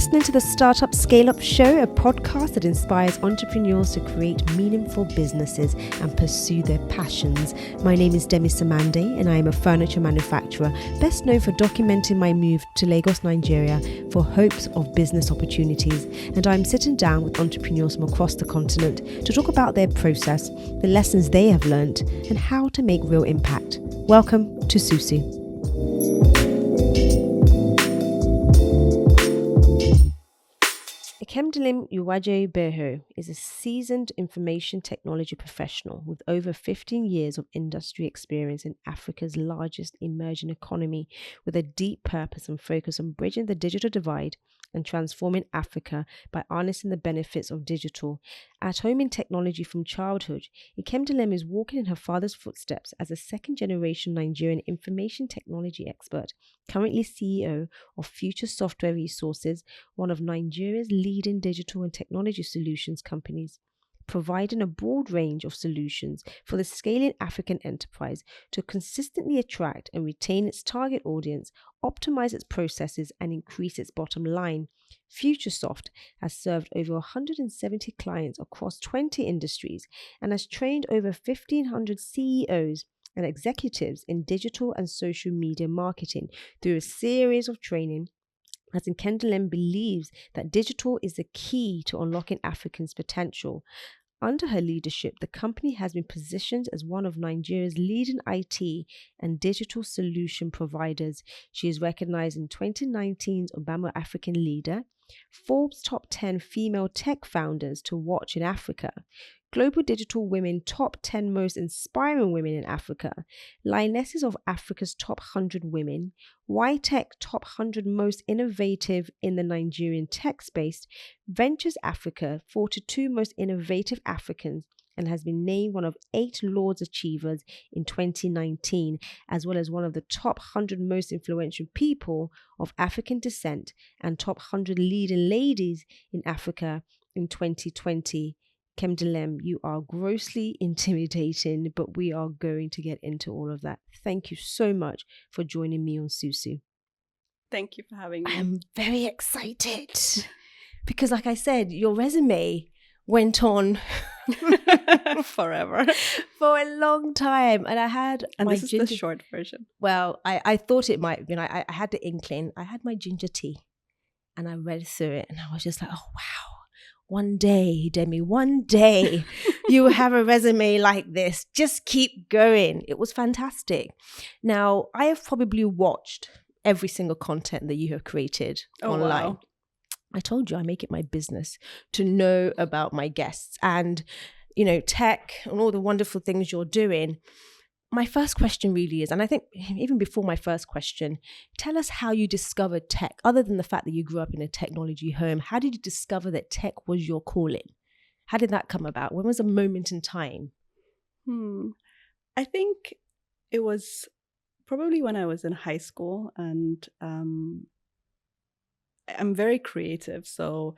listening to the Startup Scale Up Show, a podcast that inspires entrepreneurs to create meaningful businesses and pursue their passions. My name is Demi Samande, and I am a furniture manufacturer, best known for documenting my move to Lagos, Nigeria, for hopes of business opportunities. And I'm sitting down with entrepreneurs from across the continent to talk about their process, the lessons they have learned, and how to make real impact. Welcome to Susu. Nkemdilim Uwaje Begho is a seasoned information technology professional with over 15 years of industry experience in Africa's largest emerging economy, with a deep purpose and focus on bridging the digital divide and transforming Africa by harnessing the benefits of digital. At home in technology from childhood, Nkemdilim is walking in her father's footsteps as a second-generation Nigerian information technology expert, currently CEO of Future Software Resources, one of Nigeria's leading digital and technology solutions companies, providing a broad range of solutions for the scaling African enterprise to consistently attract and retain its target audience, optimize its processes, and increase its bottom line. Futuresoft has served over 170 clients across 20 industries and has trained over 1,500 CEOs and executives in digital and social media marketing through a series of training, as Nkemdilim believes that digital is the key to unlocking Africans' potential. Under her leadership, the company has been positioned as one of Nigeria's leading IT and digital solution providers. She is recognized in 2019's Obama African Leader, Forbes Top 10 Female Tech Founders to Watch in Africa, Global Digital Women Top 10 Most Inspiring Women in Africa, Lionesses of Africa's Top 100 Women, YTech Top 100 Most Innovative in the Nigerian Tech Space, Ventures Africa 42 Most Innovative Africans, and has been named one of 8 Lords Achievers in 2019, as well as one of the top 100 most influential people of African descent and top 100 leading ladies in Africa in 2020. Nkemdilim, you are grossly intimidating, but we are going to get into all of that. Thank you so much for joining me on Susu. Thank you for having me. I'm very excited because, like I said, your resume went on forever for a long time, and I had this is the short version. Well, I thought it might. I had the inkling. I had my ginger tea, and I read through it, and I was just like, oh wow. One day, Demi, one day you will have a resume like this. Just keep going. It was fantastic. Now, I have probably watched every single content that you have created online. Wow. I told you I make it my business to know about my guests and, tech and all the wonderful things you're doing. My first question really is, and I think even before my first question, tell us how you discovered tech, other than the fact that you grew up in a technology home. How did you discover that tech was your calling? How did that come about? When was a moment in time? I think it was probably when I was in high school, and I'm very creative. So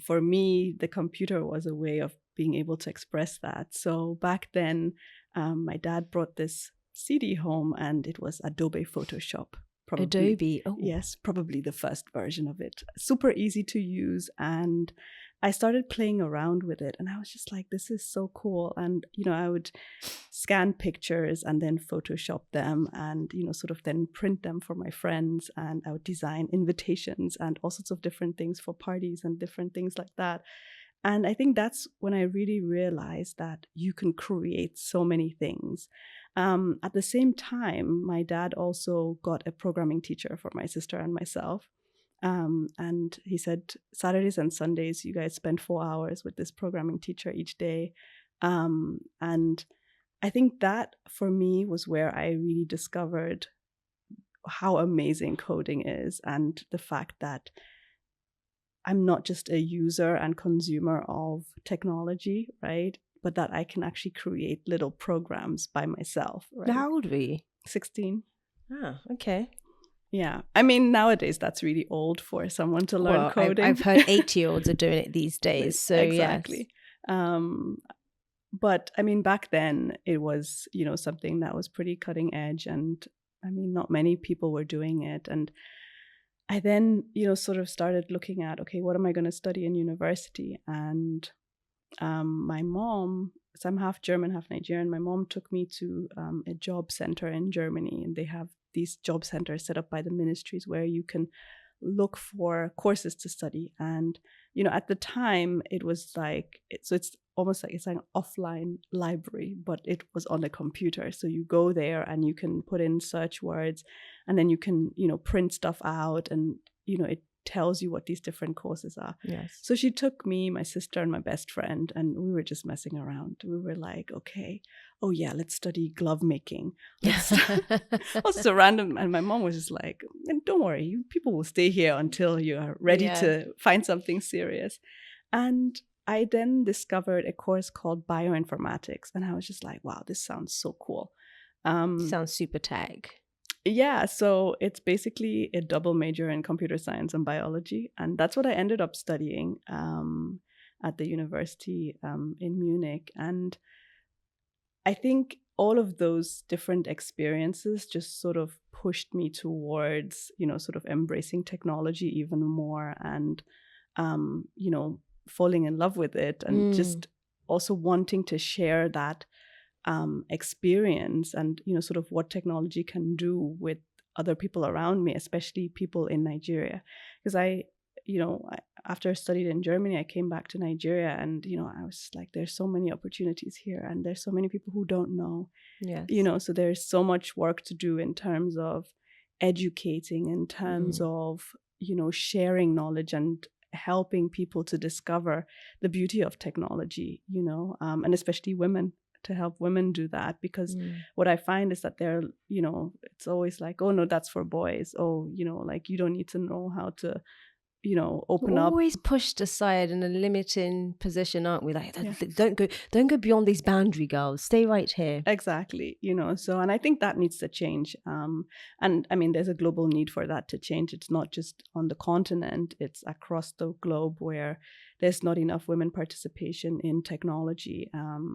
for me, the computer was a way of being able to express that. So back then, my dad brought this CD home, and it was Adobe Photoshop. Probably. Adobe, oh. Yes, probably the first version of it. Super easy to use, and I started playing around with it, and I was just like, this is so cool. And, I would scan pictures and then Photoshop them and, sort of then print them for my friends, and I would design invitations and all sorts of different things for parties and different things like that. And I think that's when I really realized that you can create so many things. At the same time, my dad also got a programming teacher for my sister and myself. And he said, Saturdays and Sundays, you guys spend 4 hours with this programming teacher each day. And I think that for me was where I really discovered how amazing coding is, and the fact that I'm not just a user and consumer of technology, right? But that I can actually create little programs by myself. Right? How old were you? 16. Ah, okay. Yeah. I mean, nowadays that's really old for someone to learn coding. I've heard 8-year-olds are doing it these days. So exactly. Yes. But I mean, back then it was, something that was pretty cutting edge. And I mean, not many people were doing it. And I then, sort of started looking at, okay, what am I going to study in university? And my mom, so I'm half German, half Nigerian. My mom took me to a job center in Germany, and they have these job centers set up by the ministries where you can look for courses to study. And at the time it was like it's almost like it's like an offline library, but it was on the computer. So you go there and you can put in search words, and then you can print stuff out, and it tells you what these different courses are. Yes. So she took me, my sister, and my best friend, and we were just messing around. We were like, okay, oh yeah, let's study glove making. Also so random. And my mom was just like, don't worry, people will stay here until you are ready to find something serious. And I then discovered a course called bioinformatics, and I was just like, wow, this sounds so cool. Sounds super tech. Yeah, so it's basically a double major in computer science and biology, and that's what I ended up studying at the university in Munich. And I think all of those different experiences just sort of pushed me towards, sort of embracing technology even more, and falling in love with it, and just also wanting to share that experience, and sort of what technology can do with other people around me, especially people in Nigeria. Because after I studied in Germany, I came back to Nigeria, and I was like, there's so many opportunities here, and there's so many people who don't know. Yes. So there's so much work to do in terms of educating, in terms of sharing knowledge and helping people to discover the beauty of technology, and especially women, to help women do that. Because what I find is that they're, it's always like, oh no, that's for boys. Oh, like you don't need to know how to, open We're up. always pushed aside in a limiting position, aren't we? Like, don't go beyond these boundary, girls. Stay right here. Exactly. So, and I think that needs to change. And I mean, there's a global need for that to change. It's not just on the continent, it's across the globe, where there's not enough women participation in technology,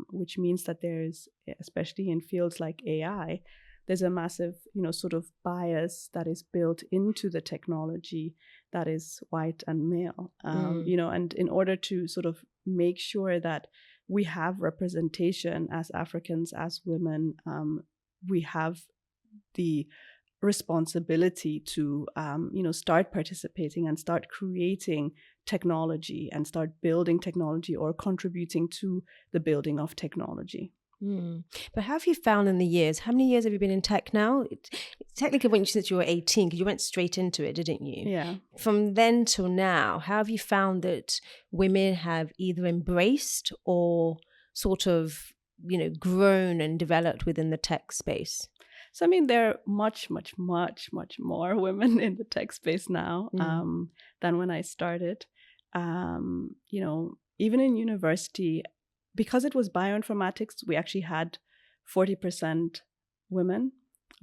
which means that there's, especially in fields like AI, there's a massive, sort of bias that is built into the technology that is white and male, and in order to sort of make sure that we have representation as Africans, as women, we have the responsibility to, start participating and start creating technology and start building technology, or contributing to the building of technology. But how have you found in the years? How many years have you been in tech now? Technically, since you were 18, because you went straight into it, didn't you? Yeah. From then till now, how have you found that women have either embraced or sort of, grown and developed within the tech space? So, I mean, there are much, much, much, much more women in the tech space now than when I started. Even in university, because it was bioinformatics, we actually had 40% women.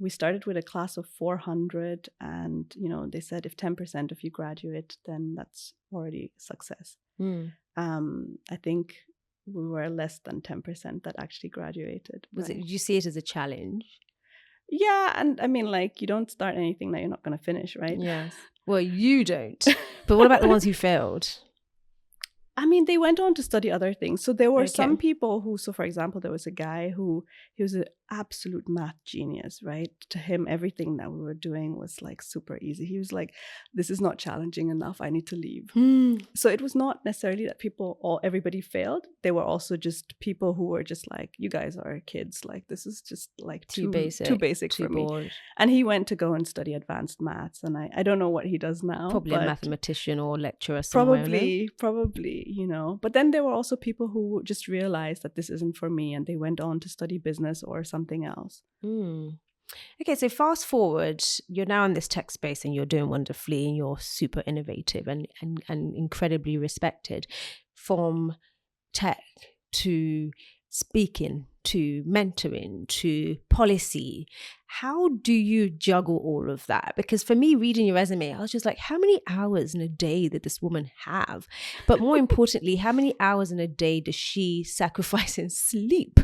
We started with a class of 400, and they said if 10% of you graduate, then that's already success. I think we were less than 10% that actually graduated. Did you see it as a challenge? Yeah, and I mean, like, you don't start anything that you're not going to finish, right? Yes. Well, you don't. But what about the ones who failed? I mean, they went on to study other things. So there were some people who, so for example, there was a guy who, he was an absolute math genius, right? To him, everything that we were doing was like super easy. He was like, this is not challenging enough. I need to leave. So it was not necessarily that everybody failed. They were also just people who were just like, you guys are kids. Like, this is just like too basic for bored. me. And he went to go and study advanced maths. And I don't know what he does now. Probably a mathematician or lecturer somewhere. Probably. But then there were also people who just realized that this isn't for me, and they went on to study business or something else. Okay, so fast forward, you're now in this tech space and you're doing wonderfully, and you're super innovative and incredibly respected. From tech to speaking to mentoring to policy, how do you juggle all of that? Because for me, reading your resume, I was just like, how many hours in a day did this woman have? But more importantly, how many hours in a day does she sacrifice in sleep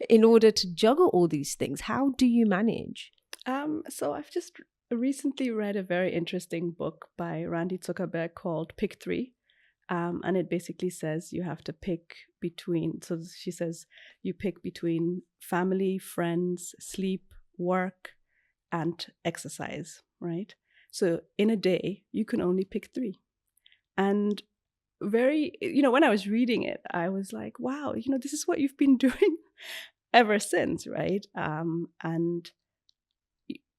in order to juggle all these things? How do you manage? So I've just recently read a very interesting book by Randi Zuckerberg called Pick 3. And it basically says you have to pick between, so she says you pick between family, friends, sleep, work, and exercise, right? So in a day, you can only pick 3. And very, when I was reading it, I was like, wow, this is what you've been doing ever since, right? And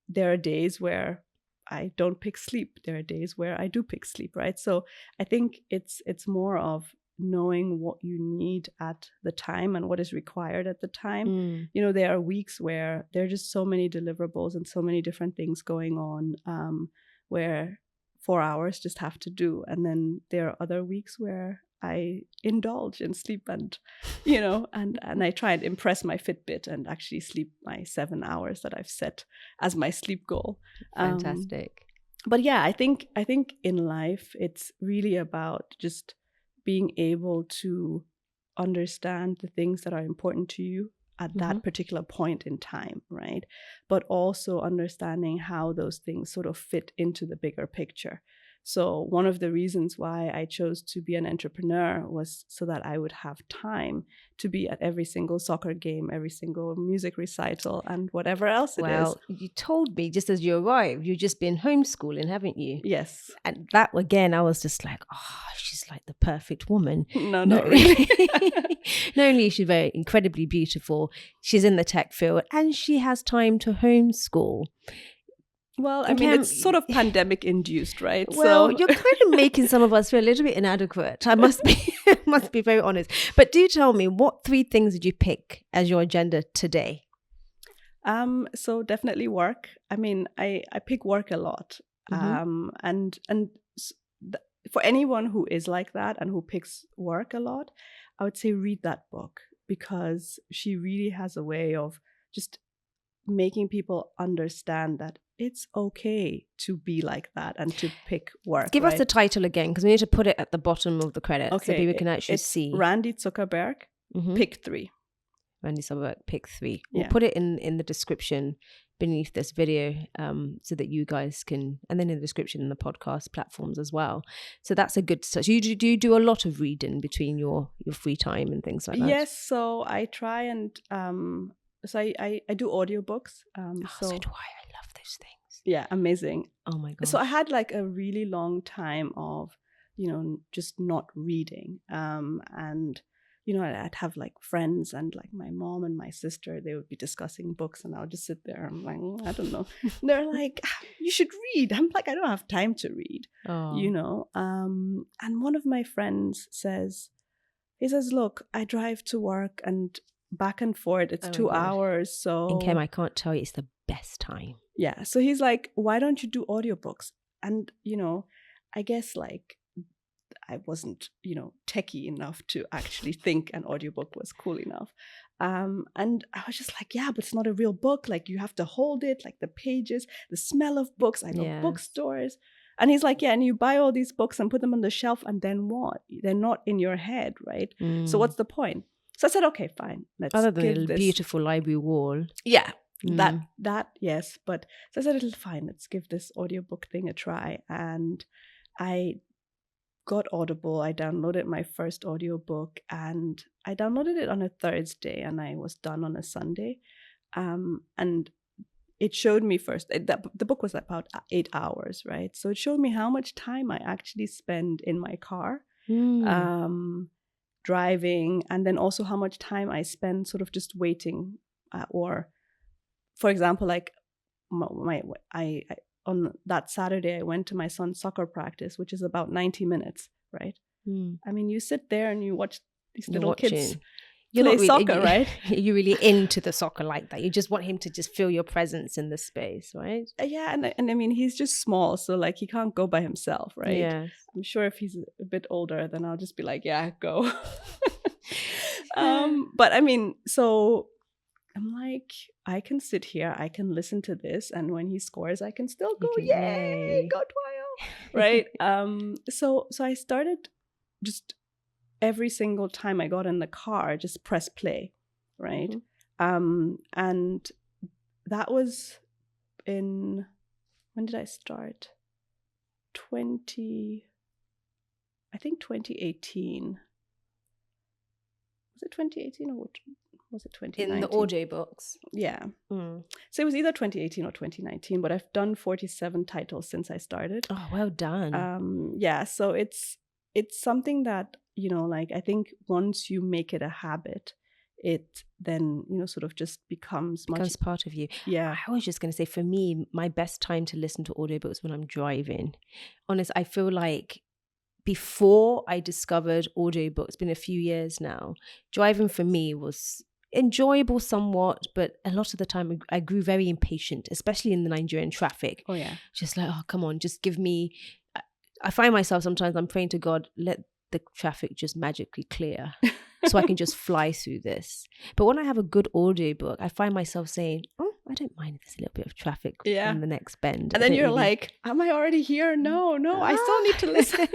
there are days where I don't pick sleep. There are days where I do pick sleep, right? So I think it's more of knowing what you need at the time and what is required at the time. There are weeks where there are just so many deliverables and so many different things going on, where 4 hours just have to do. And then there are other weeks where I indulge in sleep and I try and impress my Fitbit and actually sleep my 7 hours that I've set as my sleep goal. Fantastic. But yeah, I think in life it's really about just being able to understand the things that are important to you at that particular point in time, right? But also understanding how those things sort of fit into the bigger picture. So one of the reasons why I chose to be an entrepreneur was so that I would have time to be at every single soccer game, every single music recital, and whatever else it is. Well, you told me just as you arrived, you've just been homeschooling, haven't you? Yes. And that, again, I was just like, she's like the perfect woman. No, not really. Not only is she very incredibly beautiful, she's in the tech field and she has time to homeschool. Well, I mean, it's sort of pandemic induced, right? Well, you're kind of making some of us feel a little bit inadequate. I must be very honest. But do tell me, what 3 things did you pick as your agenda today? So definitely work. I mean, I pick work a lot. And for anyone who is like that and who picks work a lot, I would say read that book, because she really has a way of just making people understand that it's okay to be like that and to pick work. Give us the title again, because we need to put it at the bottom of the credits so people can actually see. Randi Zuckerberg, Pick 3. Randi Zuckerberg, Pick 3. We'll put it in the description beneath this video, so that you guys can, and then in the description in the podcast platforms as well. So that's a good start. So do you do a lot of reading between your free time and things like that? Yes, so I try and so I do audiobooks. So do I love those things. Yeah, amazing. Oh my god. So I had like a really long time of, just not reading. And I'd have like friends and like my mom and my sister, they would be discussing books and I would just sit there. I'm like, I don't know. They're like, you should read. I'm like, I don't have time to read, and one of my friends says, look, I drive to work and back and forth. It's 2 hours. So in Kem, I can't tell you, it's the best time. Yeah. So he's like, why don't you do audiobooks? And, I guess like I wasn't, techie enough to actually think an audiobook was cool enough. And I was just like, yeah, but it's not a real book. Like you have to hold it, like the pages, the smell of books. I love bookstores. And he's like, yeah, and you buy all these books and put them on the shelf and then what? They're not in your head, right? So what's the point? So I said, okay, fine. Let's Other than give a beautiful library wall. Yeah, that, yes. But so I said, fine, let's give this audiobook thing a try. And I got Audible. I downloaded my first audiobook and I downloaded it on a Thursday and I was done on a Sunday. And it showed me first, the book was about 8 hours, right? So it showed me how much time I actually spend in my car, driving, and then also how much time I spend sort of just waiting, or, for example, like I on that Saturday I went to my son's soccer practice, which is about 90 minutes, right? I mean, you sit there and you watch these little kids play soccer, right? You're really into the soccer like that. You just want him to just feel your presence in the space, right? Yeah, and I mean, he's just small, so like he can't go by himself, right? Yes. I'm sure if he's a bit older, then I'll just be like, yeah, go. But I mean, so I'm like, I can sit here, I can listen to this, and when he scores, I can still go, yay, go Twile, right? So I started just every single time I got in the car, just press play, right? And that was in when did I start? 2018. Was it 2018 or was it 2019? In the audiobooks. Yeah. Mm. So it was either 2018 or 2019, but I've done 47 titles since I started. Oh, well done. Yeah, so it's something that, you know, like I think once you make it a habit, it then, you know, sort of just becomes part of you. Yeah. I was just going to say, for me, my best time to listen to audiobooks when I'm driving. Honest, I feel like before I discovered audiobooks, it's been a few years now, driving for me was enjoyable somewhat, but a lot of the time I grew very impatient, especially in the Nigerian traffic. Oh yeah. Just like, oh, come on, just give me... I find myself sometimes I'm praying to God, let the traffic just magically clear so I can just fly through this. But when I have a good audiobook, I find myself saying, oh, I don't mind if there's a little bit of traffic on the next bend. And then you're like, am I already here? No, I still need to listen.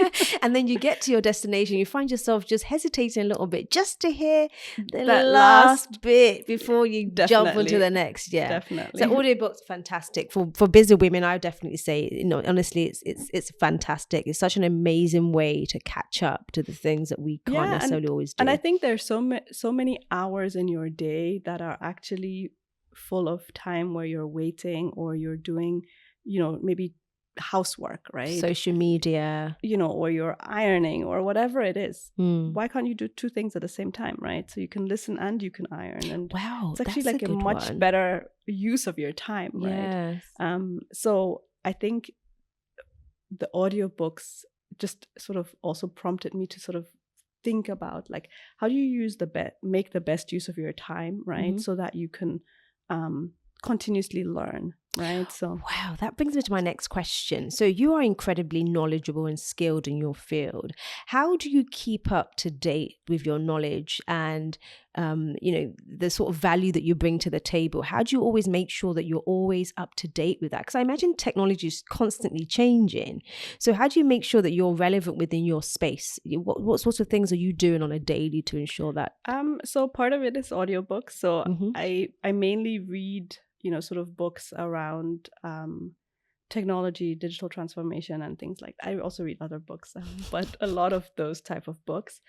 And then you get to your destination, you find yourself just hesitating a little bit just to hear the That last bit before you jump Definitely. onto the next. Yeah, Definitely. So audiobooks fantastic for busy women. I would definitely say, you know, honestly, it's fantastic. It's such an amazing way to catch up to the things that we can't necessarily always do. And I think there's so many hours in your day that are actually full of time where you're waiting or you're doing, you know, maybe housework, right? Social media, you know, or you're ironing or whatever it is. Mm. Why can't you do two things at the same time, right? So you can listen and you can iron. And wow, it's actually that's like a good much one. better use of your time, right? Yes. So I think the audiobooks just sort of also prompted me to sort of think about, like, how do you make the best use of your time, right? Mm-hmm. So that you can continuously learn, right? So wow, that brings me to my next question. So you are incredibly knowledgeable and skilled in your field. How do you keep up to date with your knowledge and you know, the sort of value that you bring to the table? How do you always make sure that you're always up to date with that? Because I imagine technology is constantly changing. So how do you make sure that you're relevant within your space? What sorts of things are you doing on a daily to ensure that? So part of it is audiobooks. So Mm-hmm. I mainly read, you know, sort of books around technology, digital transformation, and things like that. I also read other books, but a lot of those type of books.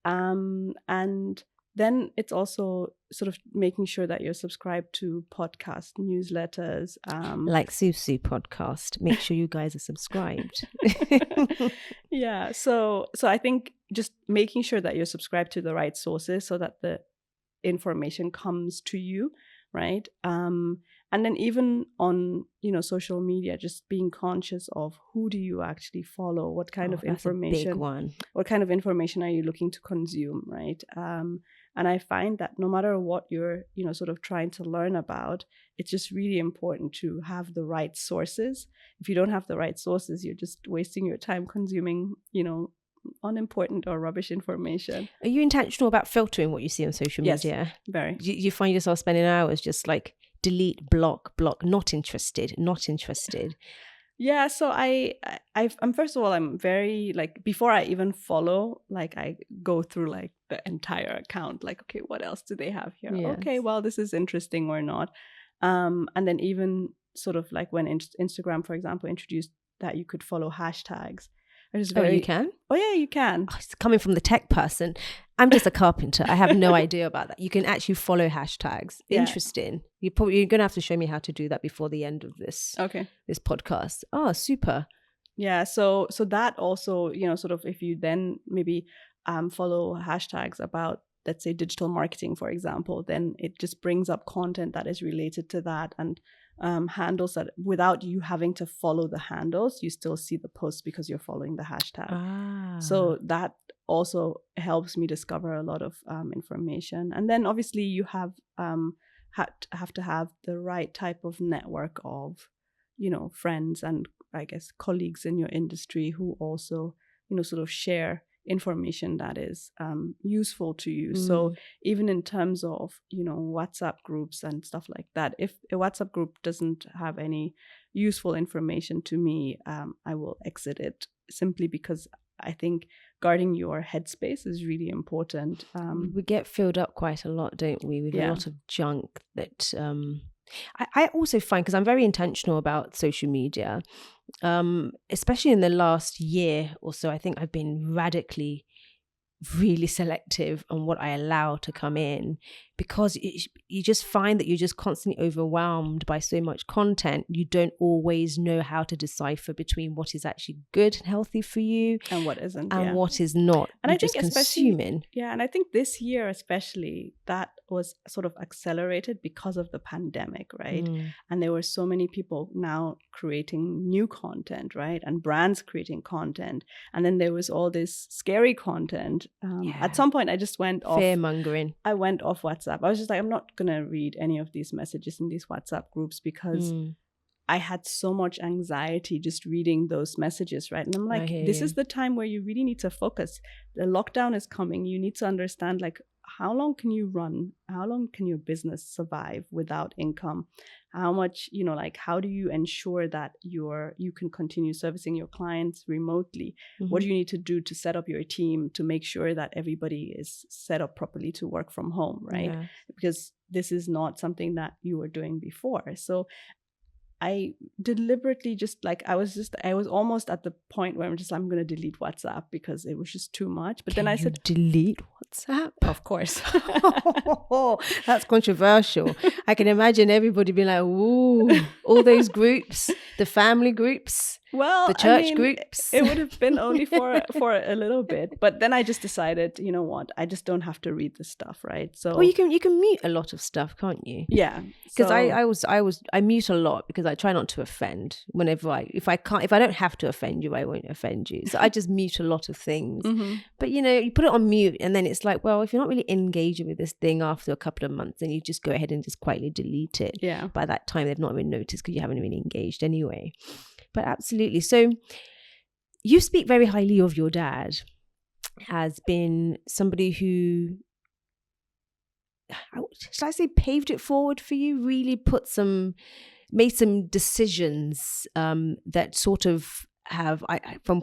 And then it's also sort of making sure that you're subscribed to podcast newsletters. Like Susu podcast. Make sure you guys are subscribed. Yeah. So I think just making sure that you're subscribed to the right sources so that the information comes to you, right? And then even on, you know, social media, just being conscious of who do you actually follow, what kind of information, that's a big one. What kind of information are you looking to consume, right? And I find that no matter what you're, you know, sort of trying to learn about, it's just really important to have the right sources. If you don't have the right sources, you're just wasting your time consuming, you know, unimportant or rubbish information. Are you intentional about filtering what you see on social media? Yes, very. You find yourself spending hours just like delete, block, not interested. Yeah, so I'm first of all, I'm very, like, before I even follow, like, I go through like the entire account, like, okay, what else do they have here? Yes. Okay, well, this is interesting or not. And then even sort of like when Instagram, for example, introduced that you could follow hashtags. You can? Oh yeah, you can. Oh, it's coming from the tech person. I'm just a carpenter. I have no idea about that. You can actually follow hashtags. Yeah. Interesting. You're going to have to show me how to do that before the end of this podcast. Oh, super. Yeah. So that also, you know, sort of if you then maybe follow hashtags about, let's say, digital marketing, for example, then it just brings up content that is related to that, and handles that without you having to follow the handles, you still see the post because you're following the hashtag. So that also helps me discover a lot of information. And then obviously you have to have the right type of network of, you know, friends and I guess colleagues in your industry who also, you know, sort of share information that is useful to you. So even in terms of, you know, WhatsApp groups and stuff like that, if a WhatsApp group doesn't have any useful information to me, I will exit it, simply because I think guarding your headspace is really important. We get filled up quite a lot, don't we, with a lot of junk that I also find, because I'm very intentional about social media, especially in the last year or so, I think I've been radically really selective on what I allow to come in, because you just find that you're just constantly overwhelmed by so much content. You don't always know how to decipher between what is actually good and healthy for you and what isn't, and what is not. And you're I think just consuming. and I think this year especially, that was sort of accelerated because of the pandemic, right? And there were so many people now creating new content, right? And brands creating content. And then there was all this scary content. At some point I just went off. Fear-mongering. I went off WhatsApp. I was just like, I'm not going to read any of these messages in these WhatsApp groups, because I had so much anxiety just reading those messages, right? And I'm like, this is the time where you really need to focus. The lockdown is coming. You need to understand, like, how long can you run? How long can your business survive without income? How much, like, how do you ensure that you can continue servicing your clients remotely? What do you need to do to set up your team to make sure that everybody is set up properly to work from home, right? Yeah. Because this is not something that you were doing before. So I deliberately just, like, I was almost at the point where I'm going to delete WhatsApp because it was just too much. But then I said, delete WhatsApp? Of course. That's controversial. I can imagine everybody being like, ooh, all those groups, the family groups. Well, the church groups. It would have been only for a little bit, but then I just decided, you know what? I just don't have to read this stuff, right? So, well, you can mute a lot of stuff, can't you? Yeah, because I mute a lot because I try not to offend. Whenever if I don't have to offend you, I won't offend you. So I just mute a lot of things. But you put it on mute, and then it's like, well, if you're not really engaging with this thing after a couple of months, then you just go ahead and just quietly delete it. Yeah. By that time, they've not even noticed because you haven't really engaged anyway. But absolutely. So you speak very highly of your dad as being somebody who, should I say, paved it forward for you, really made some decisions that sort of have, from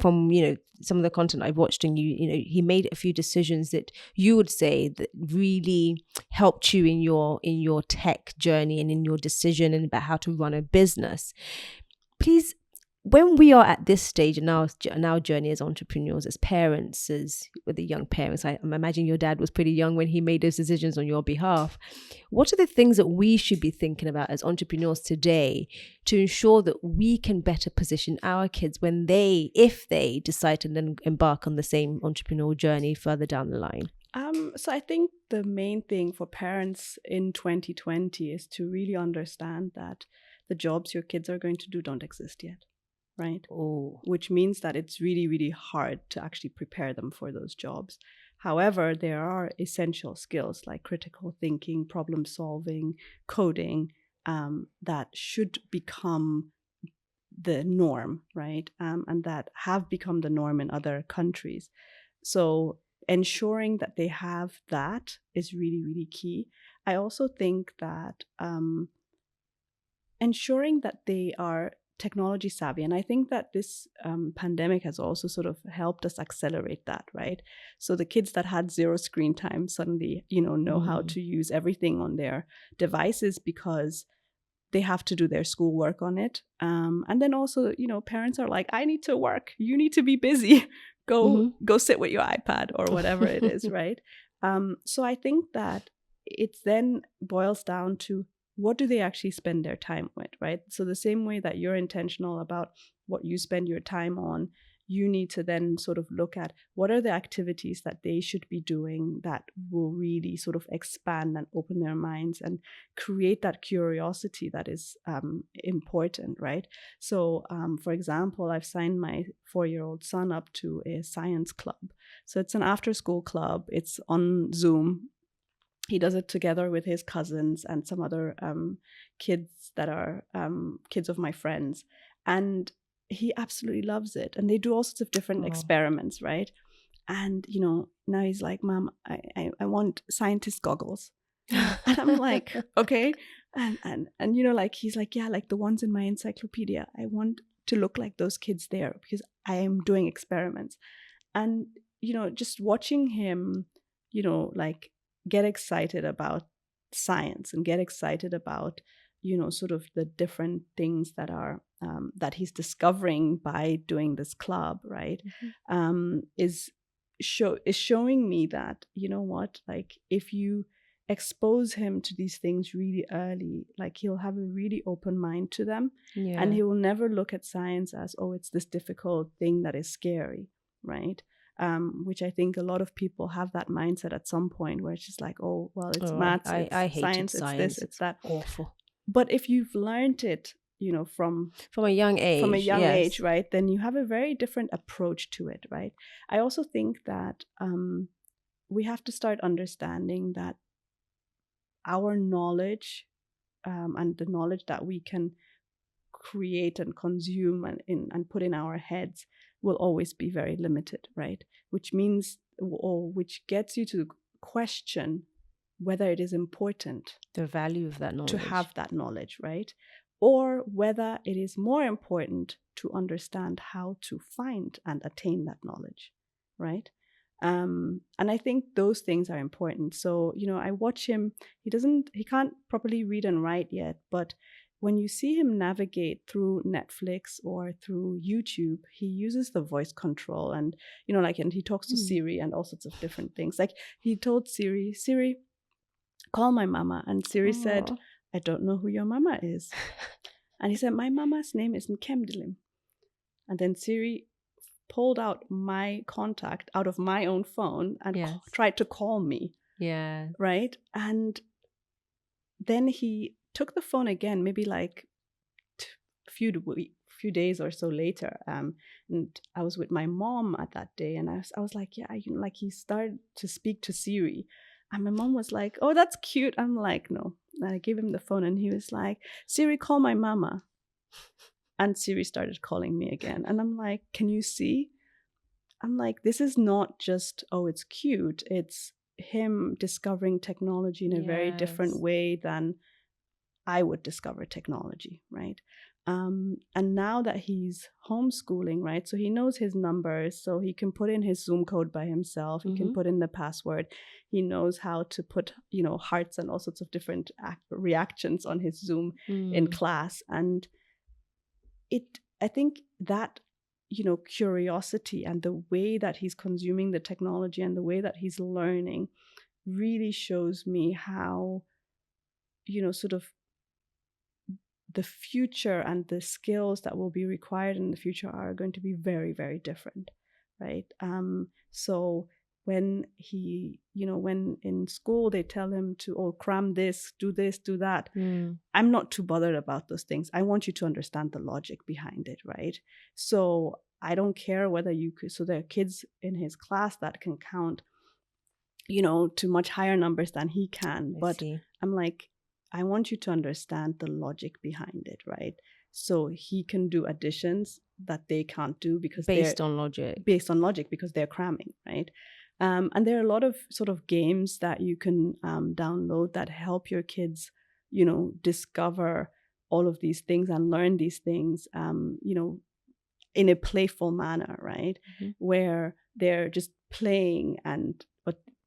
some of the content I've watched, and he made a few decisions that you would say that really helped you in your tech journey and in your decision and about how to run a business. Please, when we are at this stage in our journey as entrepreneurs, as parents, with the young parents, I imagine your dad was pretty young when he made those decisions on your behalf. What are the things that we should be thinking about as entrepreneurs today to ensure that we can better position our kids if they decide to then embark on the same entrepreneurial journey further down the line? So I think the main thing for parents in 2020 is to really understand that the jobs your kids are going to do don't exist yet. Right? Oh. Which means that it's really, really hard to actually prepare them for those jobs. However, there are essential skills like critical thinking, problem solving, coding, that should become the norm, right? And that have become the norm in other countries. So ensuring that they have that is really, really key. I also think that ensuring that they are technology savvy. And I think that this pandemic has also sort of helped us accelerate that, right? So the kids that had zero screen time suddenly, know how to use everything on their devices because they have to do their schoolwork on it. And then also, parents are like, I need to work. You need to be busy. Go sit with your iPad or whatever it is, right? So I think that it then boils down to, what do they actually spend their time with, right? So the same way that you're intentional about what you spend your time on, you need to then sort of look at what are the activities that they should be doing that will really sort of expand and open their minds and create that curiosity that is important, right? So, for example, I've signed my 4-year-old son up to a science club. So it's an after-school club. It's on Zoom. He does it together with his cousins and some other kids that are kids of my friends. And he absolutely loves it. And they do all sorts of different experiments, right? And, now he's like, Mom, I want scientist goggles. And I'm like, okay. And like, he's like, yeah, like the ones in my encyclopedia. I want to look like those kids there because I am doing experiments. And, just watching him, like, get excited about science and get excited about sort of the different things that are that he's discovering by doing this club, right? Is showing me that, you know what, like if you expose him to these things really early, like he'll have a really open mind to them, and he will never look at science as, oh, it's this difficult thing that is scary, right? Which I think a lot of people have that mindset at some point, where it's just like, oh, well, it's maths, I it's hated science, it's this, it's that. Awful. But if you've learned it, from a young age, right, then you have a very different approach to it, right? I also think that we have to start understanding that our knowledge and the knowledge that we can create and consume and put in our heads will always be very limited, right? Which means, or which gets you to question whether it is important, the value of that knowledge, to have that knowledge, right? Or whether it is more important to understand how to find and attain that knowledge, right? And I think those things are important. So, I watch him. He can't properly read and write yet, but when you see him navigate through Netflix or through YouTube, he uses the voice control, and, and he talks to Siri and all sorts of different things. Like, he told Siri, call my mama. And Siri said, I don't know who your mama is. And he said, my mama's name is Nkemdilim. And then Siri pulled out my contact out of my own phone and tried to call me. Yeah. Right? And then he took the phone again, maybe like a few days or so later. And I was with my mom at that day, and I was like, like he started to speak to Siri. And my mom was like, oh, that's cute. I'm like, no. And I gave him the phone, and he was like, Siri, call my mama. And Siri started calling me again. And I'm like, can you see? I'm like, this is not just, oh, it's cute. It's him discovering technology in a very different way than I would discover technology, right? And now that he's homeschooling, right? So he knows his numbers, so he can put in his Zoom code by himself. He can put in the password. He knows how to put, hearts and all sorts of different reactions on his Zoom in class. And I think that, curiosity and the way that he's consuming the technology and the way that he's learning really shows me how, sort of the future and the skills that will be required in the future are going to be very, very different, right? So when when in school they tell him to, cram this, do that, I'm not too bothered about those things. I want you to understand the logic behind it, right? So I don't care whether you could, so there are kids in his class that can count, to much higher numbers than he can. But I'm like, I want you to understand the logic behind it, right? So he can do additions that they can't do because based on logic, because they're cramming, right? And there are a lot of sort of games that you can download that help your kids, discover all of these things and learn these things, in a playful manner, right? Where they're just playing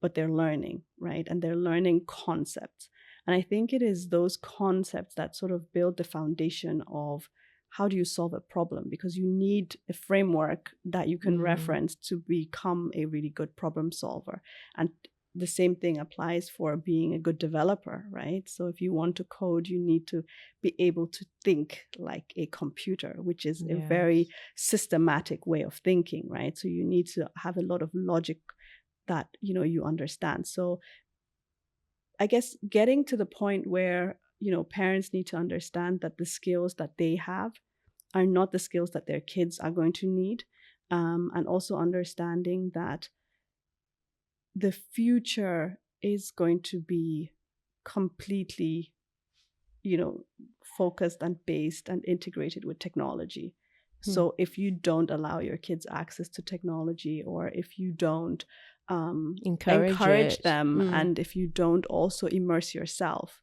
but they're learning, right? And they're learning concepts. And I think it is those concepts that sort of build the foundation of how do you solve a problem, because you need a framework that you can reference to become a really good problem solver. And the same thing applies for being a good developer, right? So if you want to code, you need to be able to think like a computer, which is a very systematic way of thinking, right? So you need to have a lot of logic that, you understand. So I guess getting to the point where, parents need to understand that the skills that they have are not the skills that their kids are going to need. And also understanding that the future is going to be completely, focused and based and integrated with technology. So if you don't allow your kids access to technology, or if you don't encourage them, and if you don't also immerse yourself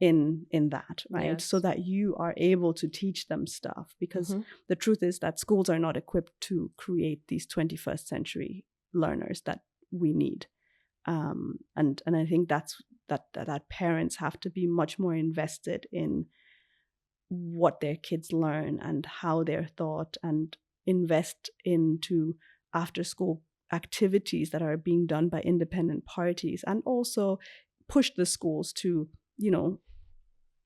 in that, right? So that you are able to teach them stuff, because the truth is that schools are not equipped to create these 21st century learners that we need. And I think that's that parents have to be much more invested in what their kids learn and how they're taught, and invest into after school activities that are being done by independent parties, and also push the schools to,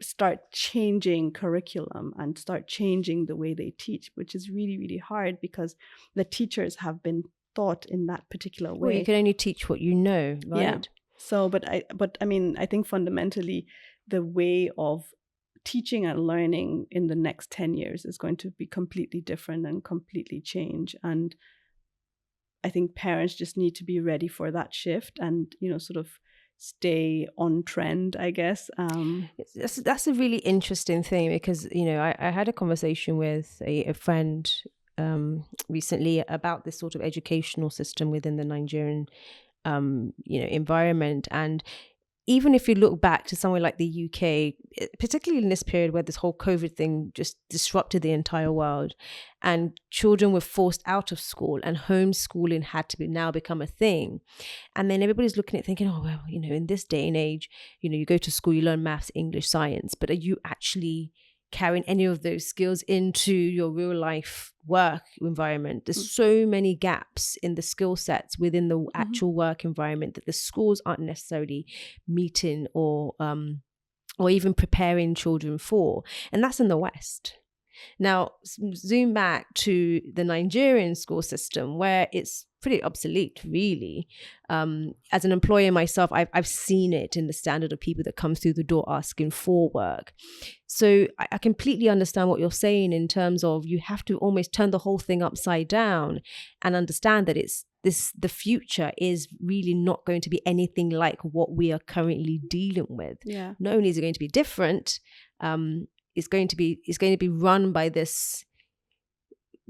start changing curriculum and start changing the way they teach, which is really, really hard because the teachers have been taught in that particular way. Well, you can only teach what you know, right? Yeah. So, but I mean, I think fundamentally the way of teaching and learning in the next 10 years is going to be completely different and completely change. And I think parents just need to be ready for that shift and, sort of stay on trend, I guess. That's a really interesting thing because, I had a conversation with a friend recently about this sort of educational system within the Nigerian, environment. And even if you look back to somewhere like the UK, particularly in this period where this whole COVID thing just disrupted the entire world and children were forced out of school and homeschooling had to now become a thing. And then everybody's looking at thinking, oh, well, in this day and age, you go to school, you learn maths, English, science, but are you actually carrying any of those skills into your real life work environment? There's so many gaps in the skill sets within the actual work environment that the schools aren't necessarily meeting or even preparing children for. And that's in the West. Now, zoom back to the Nigerian school system where it's pretty obsolete, really. As an employer myself, I've seen it in the standard of people that come through the door asking for work. So I completely understand what you're saying in terms of you have to almost turn the whole thing upside down and understand that the future is really not going to be anything like what we are currently dealing with. Yeah. Not only is it going to be different, it's going to be run by this.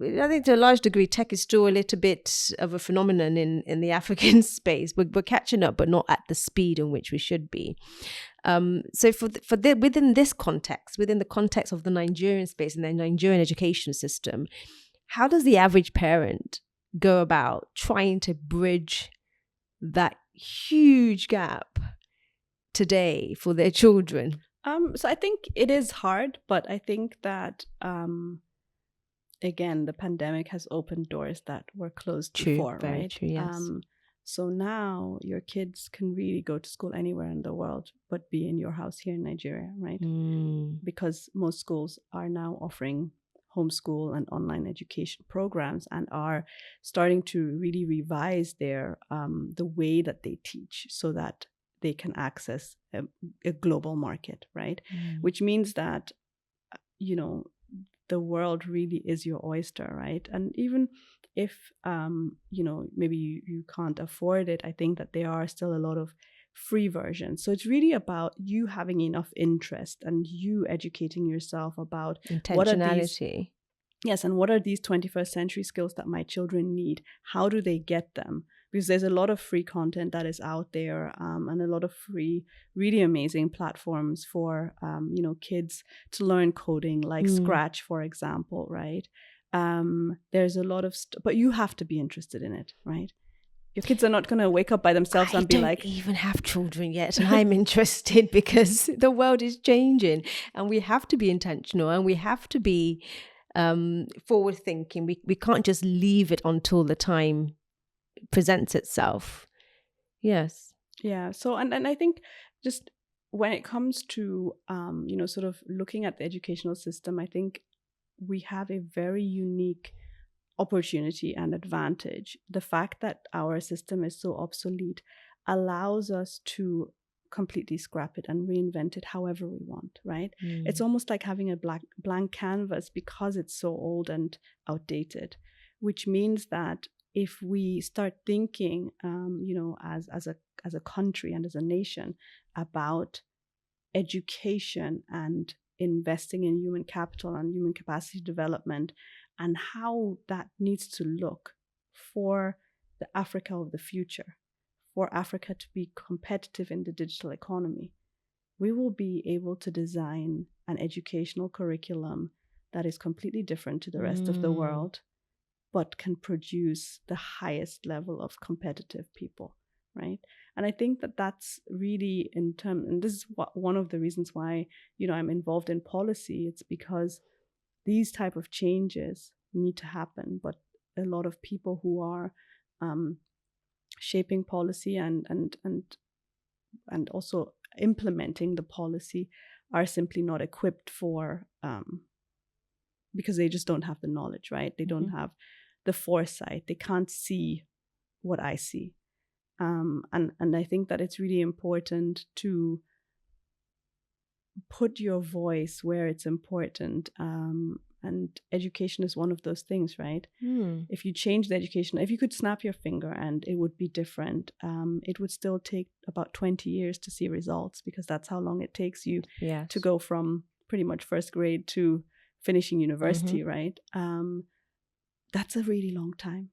I think to a large degree, tech is still a little bit of a phenomenon in the African space. We're catching up, but not at the speed in which we should be. So within this context, within the context of the Nigerian space and the Nigerian education system, how does the average parent go about trying to bridge that huge gap today for their children? So I think it is hard, but I think that again, the pandemic has opened doors that were closed before, very right? True, yes. So now your kids can really go to school anywhere in the world, but be in your house here in Nigeria, right? Because most schools are now offering homeschool and online education programs and are starting to really revise their the way that they teach so that they can access a global market, right? Which means that, the world really is your oyster, right? And even if, maybe you can't afford it, I think that there are still a lot of free versions. So it's really about you having enough interest and you educating yourself about intentionality. What are these 21st century skills that my children need? How do they get them? Because there's a lot of free content that is out there, and a lot of free, really amazing platforms for, kids to learn coding, like Scratch, for example, right? There's a lot of but you have to be interested in it, right? Your kids are not going to wake up by themselves and be like... I don't even have children yet, and I'm interested because the world is changing, and we have to be intentional, and we have to be forward thinking. We can't just leave it until the time presents itself. Yes. Yeah. So and I think just when it comes to sort of looking at the educational system, I think we have a very unique opportunity and advantage. The fact that our system is so obsolete allows us to completely scrap it and reinvent it however we want, right? It's almost like having a blank canvas because it's so old and outdated, which means that if we start thinking, as a country and as a nation about education and investing in human capital and human capacity development and how that needs to look for the Africa of the future, for Africa to be competitive in the digital economy, we will be able to design an educational curriculum that is completely different to the rest of the world, but can produce the highest level of competitive people, right? And I think that that's really and this is one of the reasons why, I'm involved in policy. It's because these type of changes need to happen, but a lot of people who are shaping policy and also implementing the policy are simply not equipped for, because they just don't have the knowledge, right? They don't have the foresight. They can't see what I see. And I think that it's really important to put your voice where it's important. And education is one of those things, right? If you change the education, if you could snap your finger and it would be different, it would still take about 20 years to see results, because that's how long it takes you to go from pretty much first grade to finishing university, right? That's a really long time.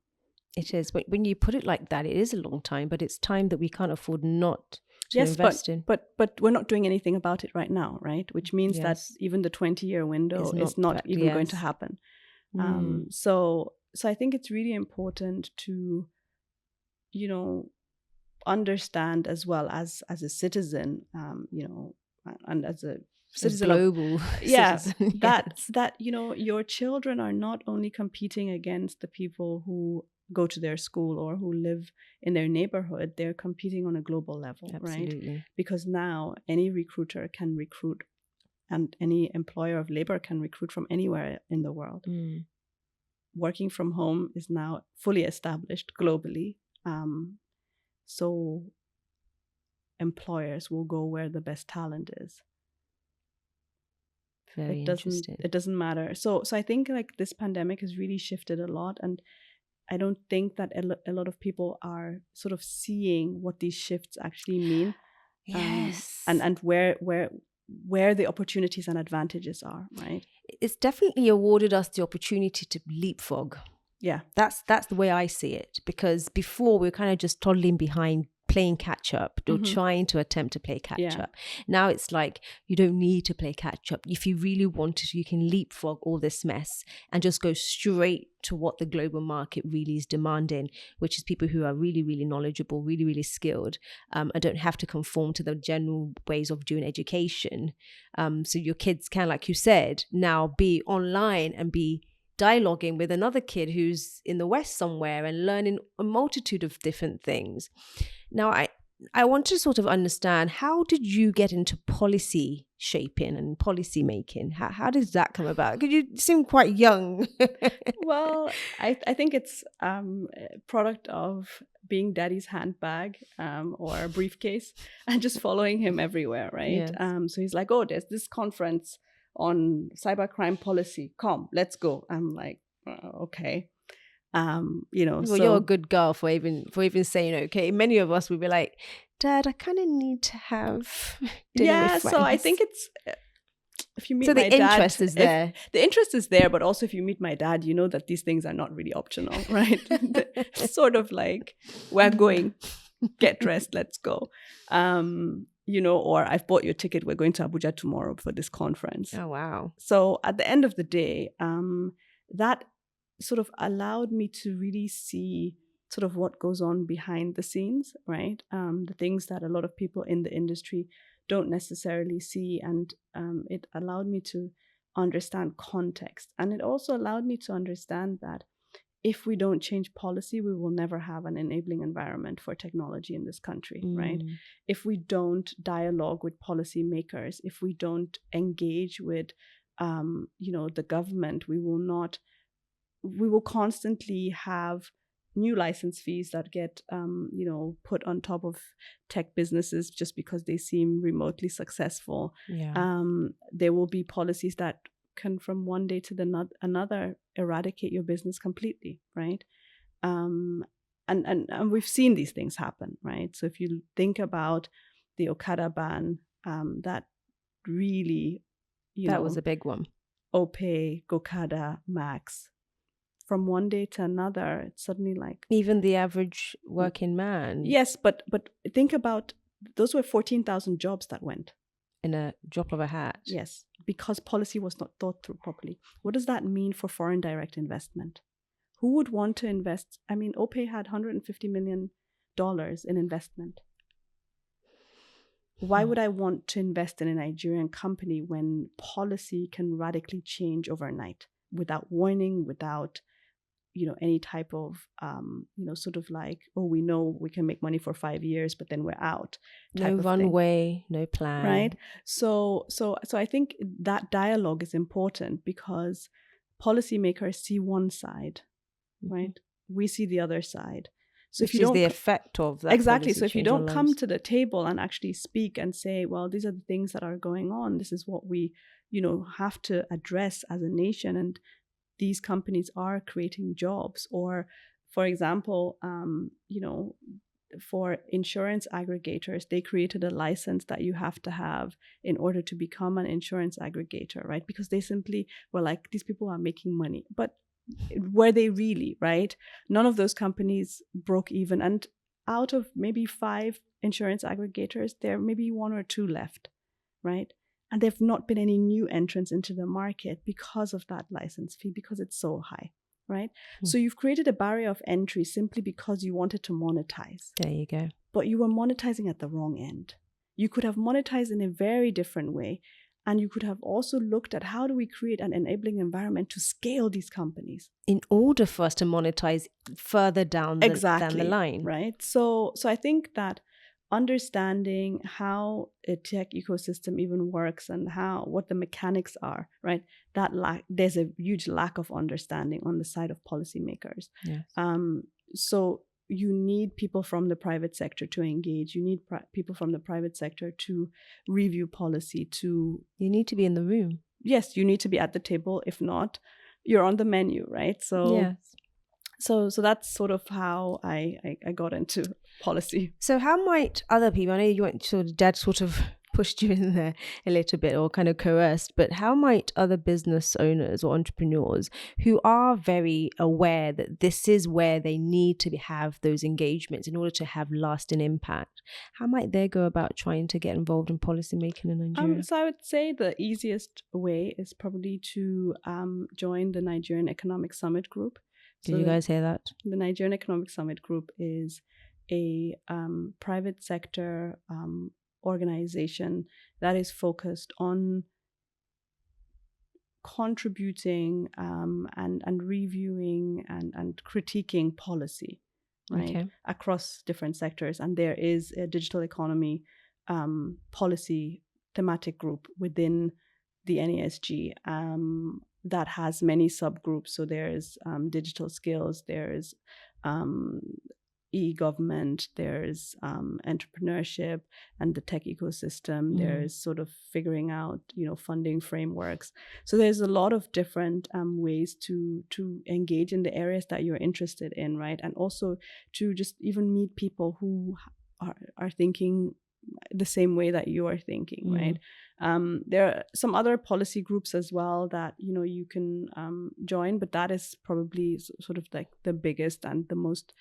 It is. When you put it like that, it is a long time, but it's time that we can't afford not to invest in. But we're not doing anything about it right now, right? Which means that even the 20-year window is not even going to happen. So I think it's really important to, understand as well as a citizen, and as a citizen, global citizen. that your children are not only competing against the people who go to their school or who live in their neighborhood, they're competing on a global level. Absolutely. Right? Because now any recruiter can recruit, and any employer of labor can recruit from anywhere in the world. Working from home is now fully established globally. So employers will go where the best talent is. Very interesting. It doesn't matter. So I think like this pandemic has really shifted a lot, and I don't think that a lot of people are sort of seeing what these shifts actually mean. Yes. And where the opportunities and advantages are, right? It's definitely awarded us the opportunity to leapfrog. Yeah. That's the way I see it, because before we were kind of just toddling behind, playing catch up or trying to attempt to play catch up. Now it's like you don't need to play catch up. If you really want to, you can leapfrog all this mess and just go straight to what the global market really is demanding, which is people who are really, really knowledgeable, really, really skilled, and don't have to conform to the general ways of doing education. So your kids can, like you said, now be online and be dialoguing with another kid who's in the West somewhere and learning a multitude of different things. Now, I want to sort of understand, how did you get into policy shaping and policy making? How does that come about? Because you seem quite young. Well, I think it's a product of being daddy's handbag or briefcase and just following him everywhere, right? Yes. So he's like, oh, there's this conference on cybercrime policy. Come, let's go. I'm like, okay. Well, so you're a good girl for even saying okay. Many of us would be like, Dad, I kind of need to have dinner with friends. So I think it's if you meet so my the dad, interest is there. The interest is there, but also if you meet my dad, you know that these things are not really optional, right? It's sort of like, we're going, get dressed, let's go. Or I've bought your ticket, we're going to Abuja tomorrow for this conference. Oh, wow. So at the end of the day, that sort of allowed me to really see sort of what goes on behind the scenes, right? The things that a lot of people in the industry don't necessarily see. And it allowed me to understand context. And it also allowed me to understand that if we don't change policy, we will never have an enabling environment for technology in this country, right? If we don't dialogue with policymakers, if we don't engage with, the government, we will constantly have new license fees that get, put on top of tech businesses just because they seem remotely successful. Yeah. There will be policies that can from one day to another eradicate your business completely, right? And we've seen these things happen, right? So if you think about the Okada ban, that really, that was a big one. Opay, Gokada, Max. From one day to another, it's suddenly like even the average working man. Yes, but think about, those were 14,000 jobs that went in a drop of a hat. Yes, because policy was not thought through properly. What does that mean for foreign direct investment? Who would want to invest? I mean, Opay had $150 million in investment. why would I want to invest in a Nigerian company when policy can radically change overnight without warning, without, any type of, sort of like, oh, we know we can make money for 5 years, but then we're out. No runway, no plan. Right. So I think that dialogue is important because policymakers see one side, right? We see the other side. So Which is the effect of that. Exactly. So if you don't come to the table and actually speak and say, well, these are the things that are going on, this is what we, have to address as a nation, and these companies are creating jobs. Or, for example, for insurance aggregators, they created a license that you have to have in order to become an insurance aggregator, right? Because they simply were like, these people are making money. But were they really, right? None of those companies broke even. And out of maybe 5 insurance aggregators, there may be 1 or 2 left, right? And there have not been any new entrants into the market because of that license fee, because it's so high, right? So you've created a barrier of entry simply because you wanted to monetize. There you go. But you were monetizing at the wrong end. You could have monetized in a very different way. And you could have also looked at how do we create an enabling environment to scale these companies in order for us to monetize further down the line. Right. So I think that understanding how a tech ecosystem even works and what the mechanics are, right? There's a huge lack of understanding on the side of policymakers. Yes. So you need people from the private sector to engage. You need people from the private sector to review policy, You need to be in the room. Yes, you need to be at the table. If not, you're on the menu, right? So yes. So that's sort of how I got into policy. So how might other people, I know you went sort of, Dad sort of pushed you in there a little bit or kind of coerced, but how might other business owners or entrepreneurs who are very aware that this is where they need to have those engagements in order to have lasting impact, how might they go about trying to get involved in policy making in Nigeria? So I would say the easiest way is probably to join the Nigerian Economic Summit Group. Did you guys hear that? The Nigerian Economic Summit Group is a private sector organization that is focused on contributing and reviewing and critiquing policy, right, across different sectors. And there is a digital economy policy thematic group within the NESG that has many subgroups. So there's digital skills, there's e-government, there's entrepreneurship and the tech ecosystem, there's sort of figuring out, funding frameworks. So there's a lot of different ways to engage in the areas that you're interested in, right? And also to just even meet people who are thinking the same way that you are thinking, right? There are some other policy groups as well that, you can join, but that is probably sort of like the biggest and the most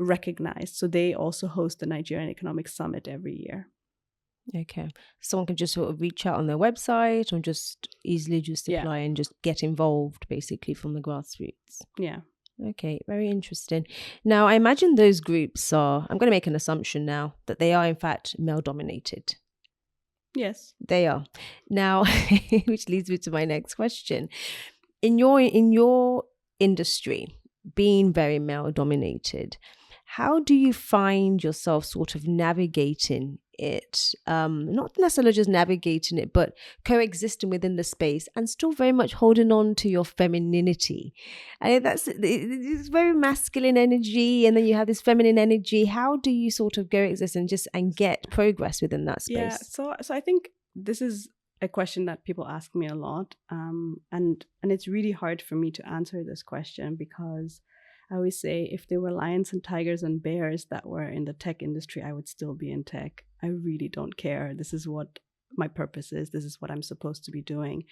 recognized. So they also host the Nigerian Economic Summit every year. Okay. Someone can just sort of reach out on their website or just easily just apply and just get involved basically from the grassroots. Yeah. Okay, very interesting. Now, I imagine those groups are, I'm going to make an assumption now, that they are in fact male dominated. Yes. They are. Now, which leads me to my next question. In your industry, being very male dominated, how do you find yourself sort of navigating it? Not necessarily just navigating it, but coexisting within the space and still very much holding on to your femininity. And it's very masculine energy, and then you have this feminine energy. How do you sort of coexist and get progress within that space? Yeah, so I think this is a question that people ask me a lot, and it's really hard for me to answer this question because I always say if there were lions and tigers and bears that were in the tech industry, I would still be in tech. I really don't care. This is what my purpose is. This is what I'm supposed to be doing.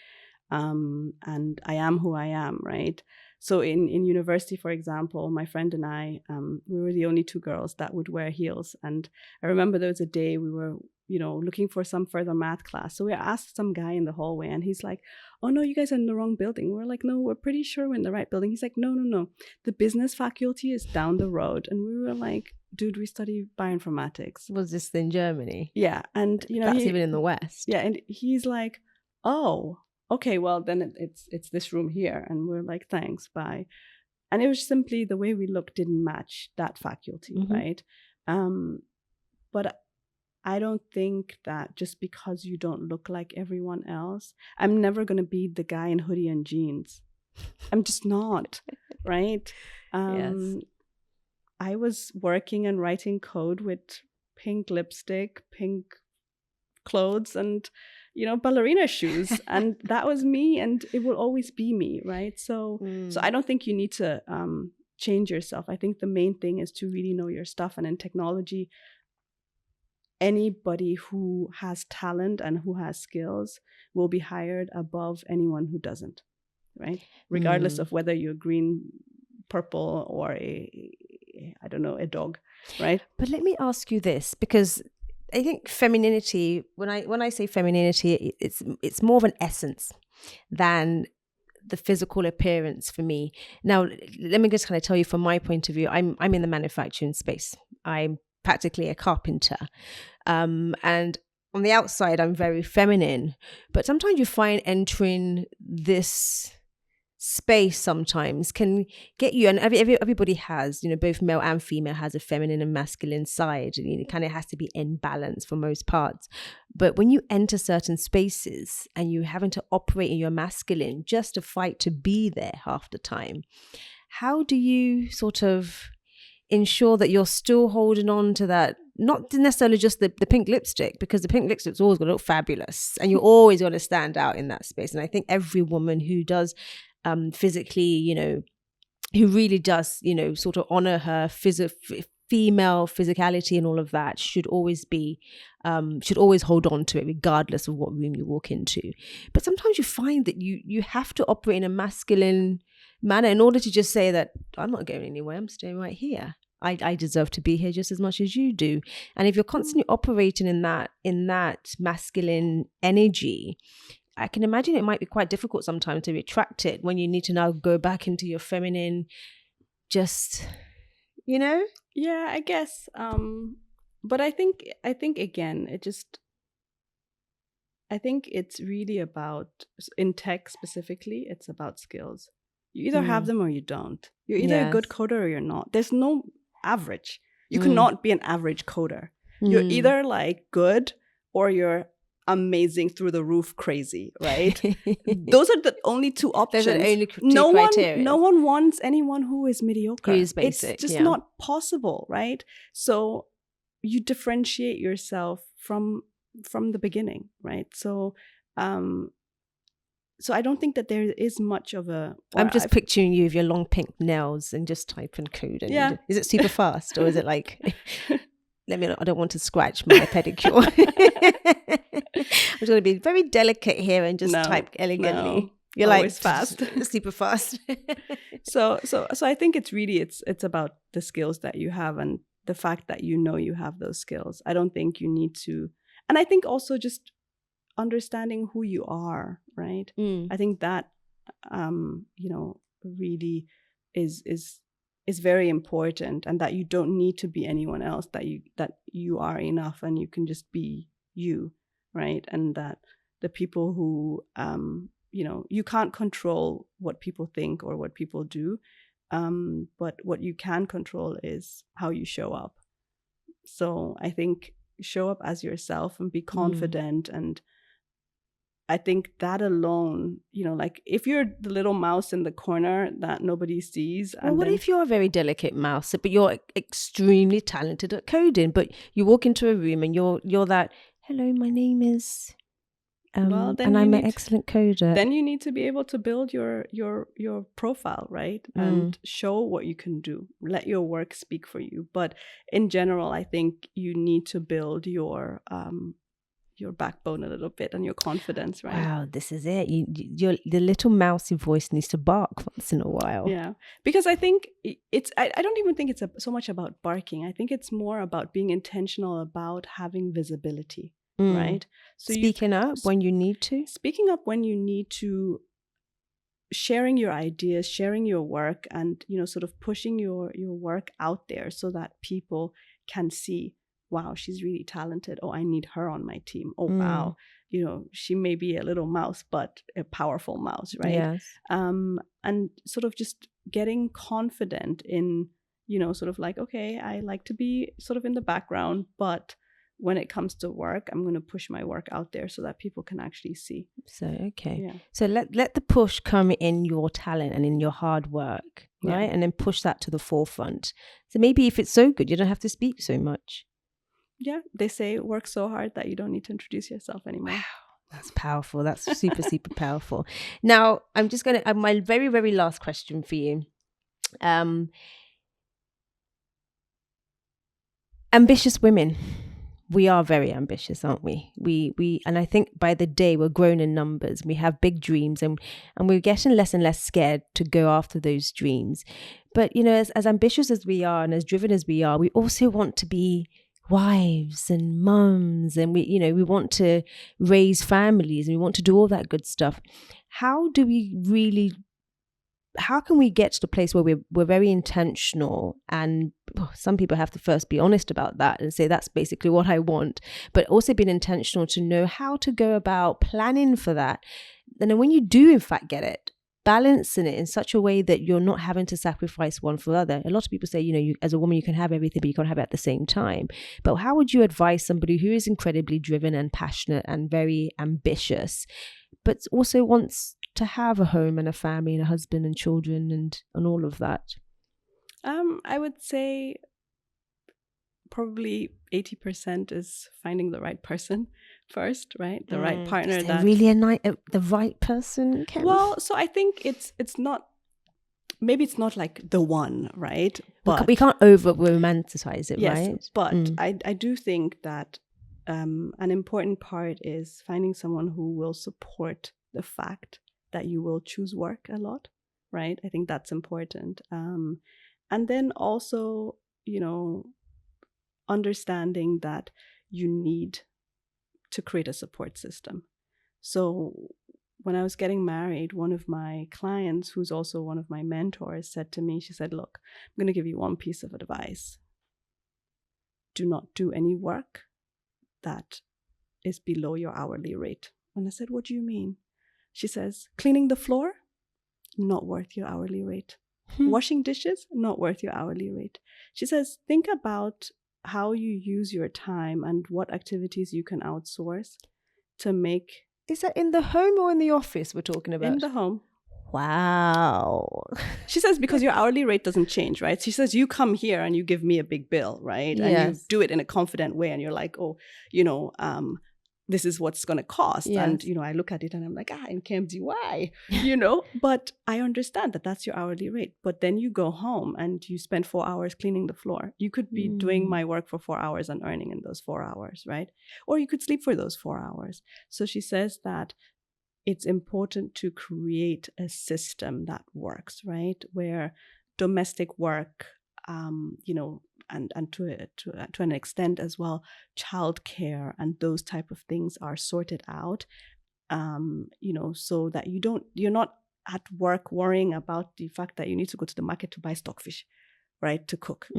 And I am who I am, right? So in university, for example, my friend and I, we were the only 2 girls that would wear heels. And I remember there was a day we were looking for some further math class. So we asked some guy in the hallway, and he's like, "Oh no, you guys are in the wrong building." We're like, "No, we're pretty sure we're in the right building." He's like, "No. The business faculty is down the road." And we were like, "Dude, we study bioinformatics." Was this in Germany? Yeah. And, that's even in the West. Yeah. And he's like, "Oh, okay, well, then it's this room here." And we're like, "Thanks, bye." And it was simply the way we looked didn't match that faculty, right? But I don't think that just because you don't look like everyone else, I'm never going to be the guy in hoodie and jeans. I'm just not, right? Yes. I was working and writing code with pink lipstick, pink clothes, and, ballerina shoes. And that was me, and it will always be me, right? So I don't think you need to change yourself. I think the main thing is to really know your stuff. And in technology, anybody who has talent and who has skills will be hired above anyone who doesn't, right? Regardless of whether you're green, purple, or a dog, right? But let me ask you this, because I think femininity, when I say femininity, it's more of an essence than the physical appearance for me. Now, let me just kind of tell you from my point of view, I'm in the manufacturing space. I'm practically a carpenter. And on the outside, I'm very feminine. But sometimes you find entering this space sometimes can get you, and everybody has, both male and female has a feminine and masculine side, and it kind of has to be in balance for most parts. But when you enter certain spaces and you're having to operate in your masculine just to fight to be there half the time, how do you sort of ensure that you're still holding on to that, not necessarily just the pink lipstick, because the pink lipstick's always going to look fabulous and you're always going to stand out in that space. And I think every woman who does physically, who really does, sort of honor her female physicality and all of that should always hold on to it regardless of what room you walk into. But sometimes you find that you have to operate in a masculine manner in order to just say that I'm not going anywhere, I'm staying right here. I deserve to be here just as much as you do. And if you're constantly operating in that masculine energy, I can imagine it might be quite difficult sometimes to retract it when you need to now go back into your feminine, just, Yeah, I guess. But I think again, I think it's really about, in tech specifically, it's about skills. You either have them or you don't. You're either a good coder or you're not. There's no average. You cannot be an average coder. You're either like good or you're amazing through the roof crazy, right? Those are the only two options. Those are the only two criteria. No one wants anyone who is mediocre. Who is basic. It's just not possible, right? So you differentiate yourself from the beginning, right? So I don't think that there is much of a... I'm just picturing you with your long pink nails and just typing code. And is it super fast, or is it like... I don't want to scratch my pedicure. I'm going to be very delicate here and just type elegantly. No. You're always like fast, super fast. So I think it's really it's about the skills that you have and the fact that you have those skills. I don't think you need to, and I think also just understanding who you are, right? I think that really is very important, and that you don't need to be anyone else, that you are enough and you can just be you, right? And that the people who you can't control what people think or what people do, but what you can control is how you show up. So I think show up as yourself and be confident. And I think that alone, like if you're the little mouse in the corner that nobody sees. Well, what if you're a very delicate mouse, but you're extremely talented at coding, but you walk into a room and you're that, hello, my name is... and I'm an excellent coder. Then you need to be able to build your profile, right? And show what you can do. Let your work speak for you. But in general, I think you need to build your backbone a little bit and your confidence, right? Wow, this is it. The little mousy voice needs to bark once in a while. Yeah, because I think I don't even think it's so much about barking. I think it's more about being intentional about having visibility. right? So speaking up when you need to. Speaking up when you need to, sharing your ideas, sharing your work, and sort of pushing your work out there so that people can see, wow, she's really talented. Oh, I need her on my team. Oh, wow, she may be a little mouse, but a powerful mouse, right? Yes. And sort of just getting confident in, sort of like, okay, I like to be sort of in the background, but when it comes to work, I'm going to push my work out there so that people can actually see. So, okay. Yeah. So let the push come in your talent and in your hard work, right? Yeah. And then push that to the forefront. So maybe if it's so good, you don't have to speak so much. Yeah. They say work so hard that you don't need to introduce yourself anymore. Wow. That's powerful. That's super, super powerful. Now, I'm just going to, my very, very last question for you. Ambitious women. We are very ambitious, aren't we? We and I think by the day we're grown in numbers. We have big dreams, and we're getting less and less scared to go after those dreams. But as ambitious as we are and as driven as we are, we also want to be wives and mums, and we want to raise families, and we want to do all that good stuff. How can we get to the place where we're very intentional, and some people have to first be honest about that and say that's basically what I want, but also being intentional to know how to go about planning for that. And then when you do in fact get it, balancing it in such a way that you're not having to sacrifice one for the other. A lot of people say, you as a woman, you can have everything, but you can't have it at the same time. But how would you advise somebody who is incredibly driven and passionate and very ambitious, but also wants to have a home and a family and a husband and children and all of that? I would say probably 80% is finding the right person first, right? The right partner. Is there really the right person? Kim? Well, so I think it's not, maybe it's not like the one, right? But we can't over romanticize it, yes, right? But I do think that an important part is finding someone who will support the fact that you will choose work a lot, right? I think that's important. And then also, understanding that you need to create a support system. So when I was getting married, one of my clients, who's also one of my mentors, said to me, she said, look, I'm going to give you one piece of advice. Do not do any work that is below your hourly rate. And I said, what do you mean? She says, cleaning the floor, not worth your hourly rate. Washing dishes, not worth your hourly rate. She says, think about how you use your time and what activities you can outsource to make. Is that in the home or in the office we're talking about? In the home. Wow. She says, because your hourly rate doesn't change, right? She says, you come here and you give me a big bill, right? Yes. And you do it in a confident way. And you're like, oh, this is what's going to cost. Yes. And, I look at it and I'm like, Nkemdi, why? But I understand that that's your hourly rate. But then you go home and you spend 4 hours cleaning the floor. You could be doing my work for 4 hours and earning in those 4 hours, right? Or you could sleep for those 4 hours. So she says that it's important to create a system that works, right? Where domestic work, and to an extent as well, childcare and those type of things are sorted out, so that you're not at work worrying about the fact that you need to go to the market to buy stockfish, right, to cook.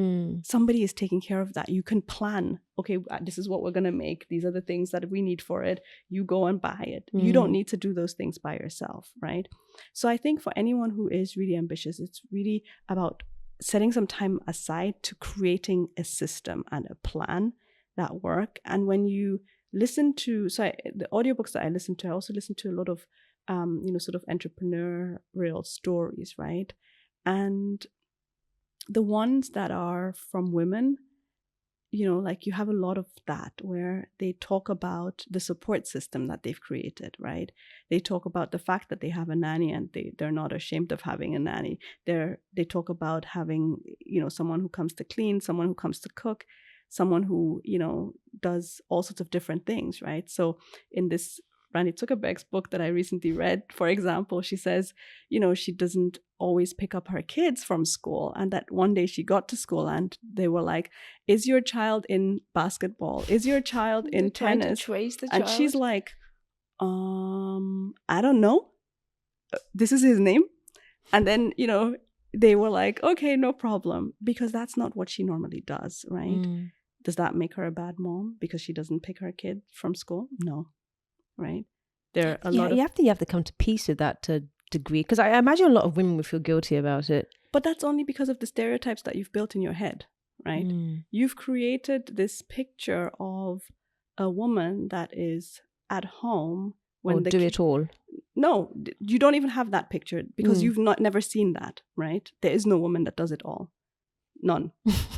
Somebody is taking care of that. You can plan, okay, this is what we're going to make. These are the things that we need for it. You go and buy it. You don't need to do those things by yourself, right? So I think for anyone who is really ambitious, it's really about setting some time aside to creating a system and a plan that work. And when you listen to, the audiobooks that I listen to, I also listen to a lot of, sort of entrepreneurial stories, right? And the ones that are from women, like you have a lot of that where they talk about the support system that they've created, right? They talk about the fact that they have a nanny and they're not ashamed of having a nanny. They talk about having, someone who comes to clean, someone who comes to cook, someone who, does all sorts of different things, right? So in this Randi Zuckerberg's book that I recently read, for example, she says, she doesn't always pick up her kids from school. And that one day she got to school and they were like, is your child in basketball? Is your child in tennis? To trace the and child? she's like, I don't know. This is his name. And then, they were like, okay, no problem. Because that's not what she normally does, right? Does that make her a bad mom because she doesn't pick her kid from school? No. Right? There are a lot of... You have to come to peace with that to a degree. Because I imagine a lot of women would feel guilty about it. But that's only because of the stereotypes that you've built in your head, right? You've created this picture of a woman that is at home when do it all. No, you don't even have that picture because you've never seen that, right? There is no woman that does it all. None.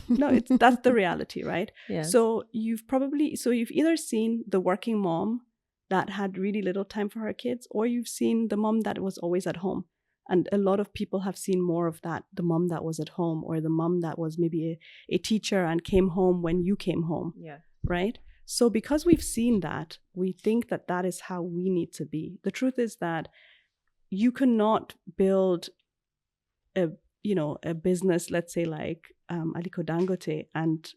No, that's the reality, right? Yes. So you've either seen the working mom that had really little time for her kids, or you've seen the mom that was always at home. And a lot of people have seen more of that, the mom that was at home, or the mom that was maybe a teacher and came home when you came home. Yeah. Right? So because we've seen that, we think that that is how we need to be. The truth is that you cannot build a business, let's say like Aliko Dangote, and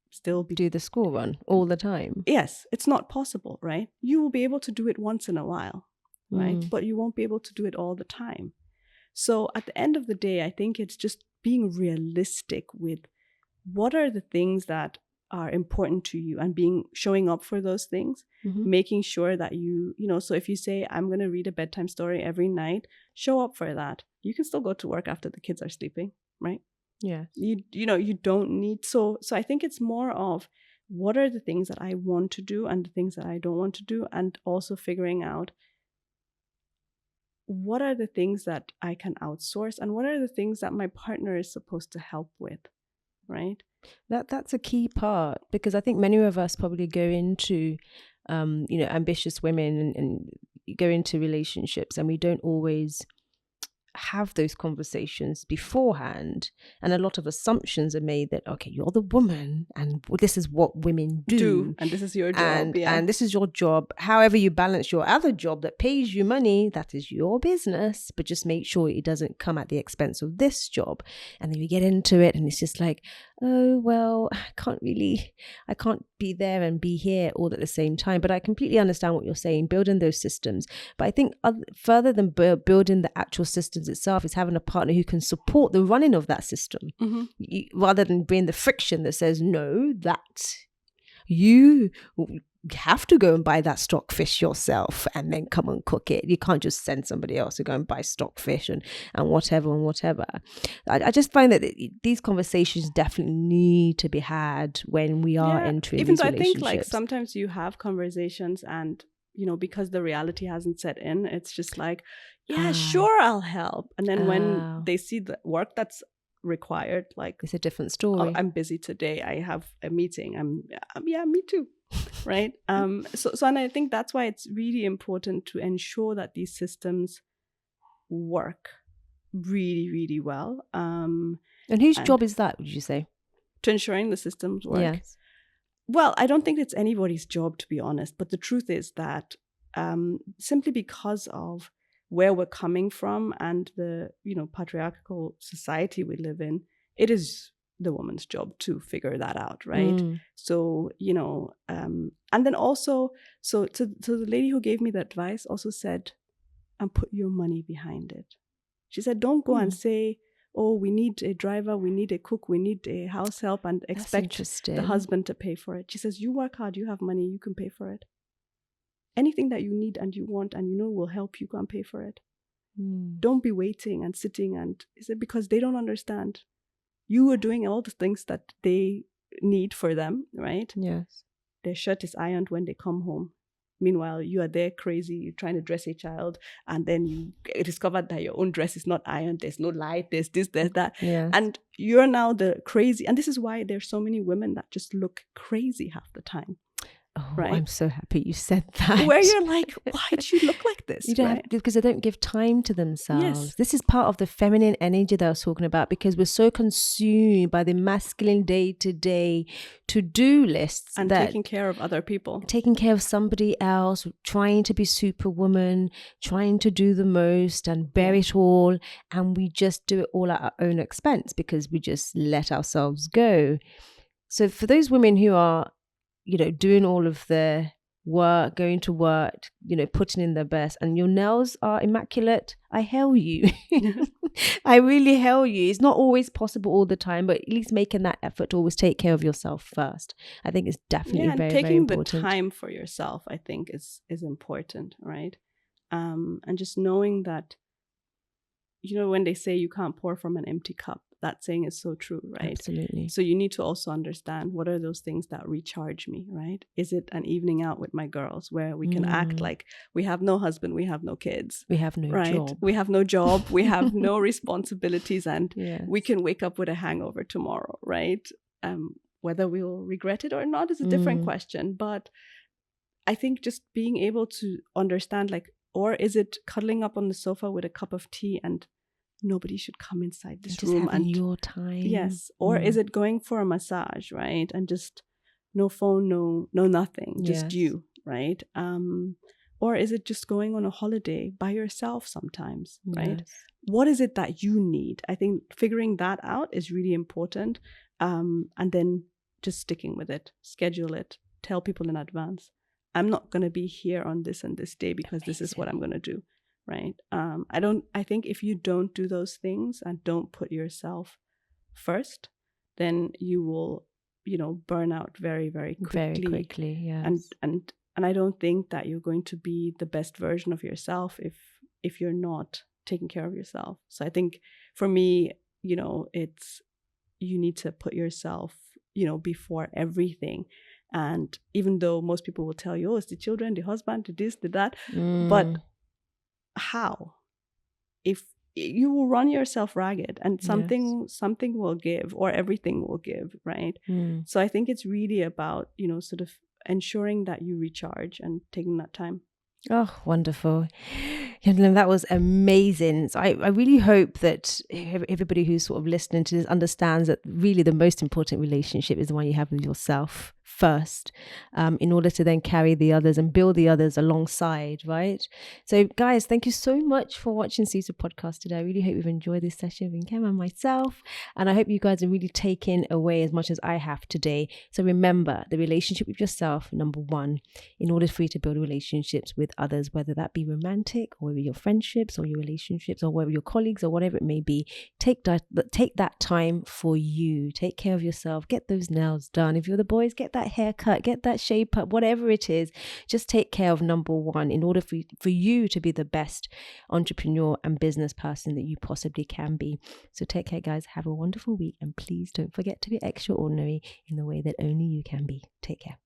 still do the school run all the time. Yes, it's not possible, right? You will be able to do it once in a while, right? But you won't be able to do it all the time. So at the end of the day, I think it's just being realistic with what are the things that are important to you and showing up for those things, making sure that so if you say, I'm going to read a bedtime story every night, show up for that. You can still go to work after the kids are sleeping, right? Yeah. You don't need, so I think it's more of what are the things that I want to do and the things that I don't want to do, and also figuring out what are the things that I can outsource and what are the things that my partner is supposed to help with, right? That's a key part, because I think many of us probably go into, ambitious women and go into relationships, and we don't always have those conversations beforehand, and a lot of assumptions are made that, okay, you're the woman and this is what women do and this is your job, and this is your job. However you balance your other job that pays you money, that is your business, but just make sure it doesn't come at the expense of this job. And then we get into it and it's just like, oh well, I can't be there and be here all at the same time. But I completely understand what you're saying, building those systems. But I think further than building the actual systems itself is having a partner who can support the running of that system, rather than bring the friction that says, no, that you have to go and buy that stock fish yourself and then come and cook it. You can't just send somebody else to go and buy stock fish and whatever. I just find that these conversations definitely need to be had when we are entering even these though relationships. I think like sometimes you have conversations and because the reality hasn't set in, it's just like, sure, I'll help. And then when they see the work that's required, like, it's a different story. I'm busy today, I have a meeting, me too. Right. So and I think that's why it's really important to ensure that these systems work really, really well. And whose job is that, would you say? To ensuring the systems work? Yes. Well, I don't think it's anybody's job, to be honest. But the truth is that simply because of where we're coming from and the patriarchal society we live in, it is the woman's job to figure that out, right? So and then also, so the lady who gave me the advice also said, and put your money behind it. She said, don't go and say, oh, we need a driver, we need a cook, we need a house help, and expect the husband to pay for it. She says, you work hard, you have money, you can pay for it. Anything that you need and you want and will help you, go and pay for it. Don't be waiting and sitting, and is it because they don't understand? You are doing all the things that they need for them, right? Yes. Their shirt is ironed when they come home. Meanwhile, you are there crazy, you're trying to dress a child, and then you discover that your own dress is not ironed, there's no light, there's this, there's that. Yes. And you're now the crazy. And this is why there's so many women that just look crazy half the time. Oh, right? I'm so happy you said that. Where you're like, why do you look like this? You don't right? have, because they don't give time to themselves. Yes. This is part of the feminine energy that I was talking about, because we're so consumed by the masculine day-to-day to-do lists And that taking care of other people. taking care of somebody else, trying to be superwoman, trying to do the most and bear it all. And we just do it all at our own expense because we just let ourselves go. So for those women who are, doing all of the work, going to work, putting in their best, and your nails are immaculate, I hail you. I really hail you. It's not always possible all the time, but at least making that effort to always take care of yourself first, I think is definitely very, very important. Taking the time for yourself, I think, is important, right? And just knowing that, when they say you can't pour from an empty cup, that saying is so true, right? Absolutely. So you need to also understand, what are those things that recharge me, right? Is it an evening out with my girls where we can act like we have no husband, we have no kids, we have no job, we have no job, we have no responsibilities, and we can wake up with a hangover tomorrow, right? Whether we'll regret it or not is a different question, but I think just being able to understand, like, or is it cuddling up on the sofa with a cup of tea and nobody should come inside this just room having and your time? Yes. Or is it going for a massage, right? And just no phone, no nothing, just you, right? Or is it just going on a holiday by yourself sometimes, right? What is it that you need? I think figuring that out is really important. And then just sticking with it, schedule it, tell people in advance, I'm not going to be here on this and this day because this is what I'm going to do. Right. I think if you don't do those things and don't put yourself first, then you will, burn out very, very quickly. Very quickly, yes. And I don't think that you're going to be the best version of yourself if you're not taking care of yourself. So I think for me, it's, you need to put yourself, before everything. And even though most people will tell you, oh, it's the children, the husband, the this, the that, but how? If you will run yourself ragged and something will give, or everything will give, right? So I think it's really about, sort of ensuring that you recharge and taking that time. Oh, wonderful. Nkemdilim, that was amazing. So I really hope that everybody who's sort of listening to this understands that really the most important relationship is the one you have with yourself first, in order to then carry the others and build the others alongside, right? So guys, thank you so much for watching Susu podcast today. I really hope you've enjoyed this session with Nkem and myself, and I hope you guys are really taking away as much as I have today. So remember, the relationship with yourself, number one, in order for you to build relationships with others, whether that be romantic or with your friendships or your relationships or with your colleagues or whatever it may be, take that time for you. Take care of yourself. Get those nails done. If you're the boys, get that haircut, get that shape up, whatever it is. Just take care of number one in order for you to be the best entrepreneur and business person that you possibly can be. So take care, guys. Have a wonderful week, and please don't forget to be extraordinary in the way that only you can be. Take care.